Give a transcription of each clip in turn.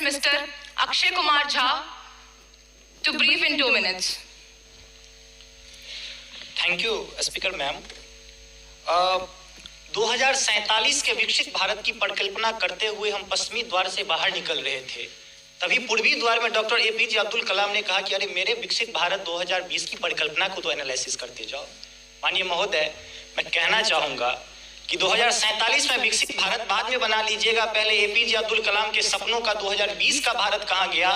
request Mr. Akshay Kumar Jha to brief in 2 minutes. Thank you speaker ma'am. 2047 के विकसित भारत की परिकल्पना करते हुए हम पश्चिमी द्वार से बाहर निकल रहे थे, तभी पूर्वी द्वार में डॉक्टर एपीजे अब्दुल कलाम ने कहा कि अरे मेरे विकसित भारत 2020 की परिकल्पना को तो एनालिसिस करते जाओ। माननीय महोदय, मैं कहना चाहूंगा कि 2047 में विकसित भारत बाद में बना लीजिएगा, पहले एपीजे अब्दुल कलाम के सपनों का 2020 का भारत कहाँ गया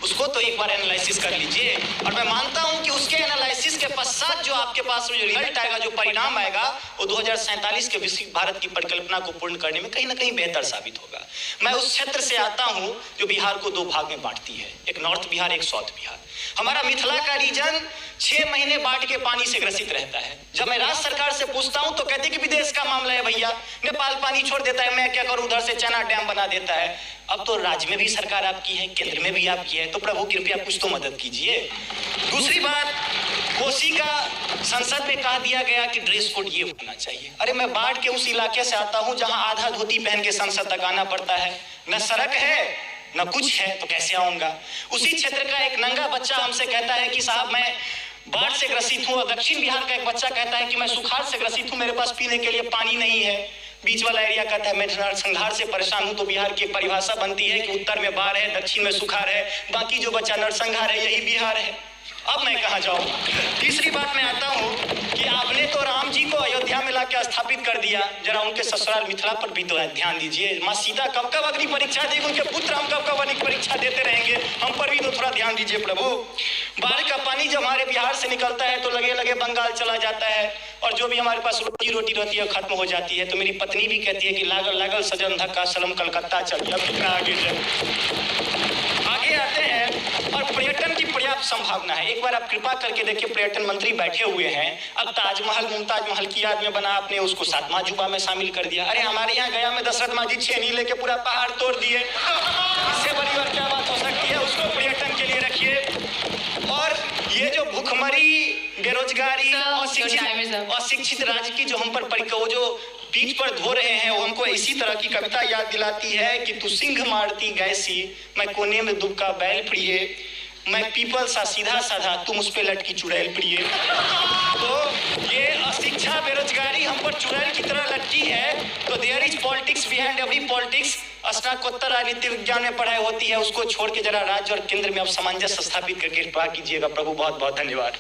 उसको तो एक बार एनालिसिस कर लीजिए। और मैं मानता हूं कि उसके एनालिसिस के पश्चात जो आपके पास जो रिजल्ट आएगा, जो परिणाम आएगा, वो 2047 के विकसित भारत की परिकल्पना को पूर्ण करने में कहीं ना कहीं बेहतर साबित होगा। मैं उस क्षेत्र से आता हूं जो बिहार को 2 भाग में बांटती है, एक नॉर्थ बिहार, एक साउथ बिहार। हमारा मिथिला का रीजन 6 महीने बाढ़ के पानी से ग्रसित रहता है। जब मैं राज्य सरकार से पूछता हूं तो कहते कि विदेश का मामला है भैया, नेपाल पानी छोड़ देता है, मैं क्या करूं, उधर से चना डैम बना देता है। अब तो राज्य में भी सरकार आपकी है, केंद्र में भी आपकी है, तो प्रभु कृपया कुछ तो मदद कीजिए। दूसरी बात, कोसी का संसद में कहा दिया गया कि ड्रेस कोड ये होना चाहिए। अरे मैं बाढ़ के उस इलाके से आता हूं जहां आधा धोती पहन के संसद तक आना पड़ता है, न सड़क है न कुछ है, तो कैसे आऊंगा। उसी क्षेत्र का एक नंगा बच्चा हमसे कहता है कि साहब मैं बाढ़ से ग्रसित हूँ। दक्षिण बिहार का एक बच्चा कहता है कि मैं सुखाड़ से ग्रसित हूँ, मेरे पास पीने के लिए पानी नहीं है। बीच वाला एरिया कहता है मैं नरसंहार से परेशान हूँ। तो बिहार की एक परिभाषा बनती है कि उत्तर में बाढ़ है, दक्षिण में सुखाड़ है, बाकी जो बच्चा नरसंहार है यही बिहार है। अब मैं कहाँ जाऊँ। तीसरी बात मैं आता हूँ कि आपने तो राम जी को अयोध्या में लाके स्थापित कर दिया, जरा उनके ससुराल मिथिला पर भी तो ध्यान दीजिए। माँ सीता कब कब अग्नि परीक्षा देगी, उनके पुत्र हम कब कब अग्नि परीक्षा देते रहेंगे, हम पर भी तो थोड़ा ध्यान दीजिए प्रभु। बाढ़ का पानी जब हमारे बिहार से निकलता है तो लगे लगे बंगाल चला जाता है, और जो भी हमारे पास रोटी रहती है खत्म हो जाती है। तो मेरी पत्नी भी कहती है कि लागल लागल सजन धक्का सलम कलकत्ता चल गया, कितना आगे आते हैं। और पर्यटन की पर्याप्त संभावना है। एक बार आप कृपा करके देखिए, पर्यटन मंत्री बैठे हुए हैं, अब ताजमहल मुमताज महल की याद में बना, आपने उसको 7वां अजूबा में शामिल कर दिया। अरे हमारे यहाँ गया में दशरथ मांझी छेनी लेके पूरा पहाड़ तोड़ दिए, इससे बड़ी और क्या बात हो सकती है। उसको पर्यटन के लिए रखिए। और ये जो भूखमरी, बेरोजगारी और अशिक्षित राज्य की जो हम पर जो पीठ पर धो रहे हैं, वो हमको इसी तरह की कविता याद दिलाती है कि तू सिंह मारती गैसी, मैं कोने में दुबका बैल प्रिय, मैं पीपल सा सीधा साधा, तुम उस पे लटकी चुड़ैल प्रिय। तो ये अशिक्षा, बेरोजगारी हम पर चुड़ैल की तरह लटकी है। तो there is politics behind every politics. स्नातकोत्तर राजनीति विज्ञान में पढ़ाई होती है, उसको छोड़ के जरा राज्य और केंद्र में अब सामंजस्य स्थापित करके कृपा कीजिएगा प्रभु। बहुत बहुत धन्यवाद।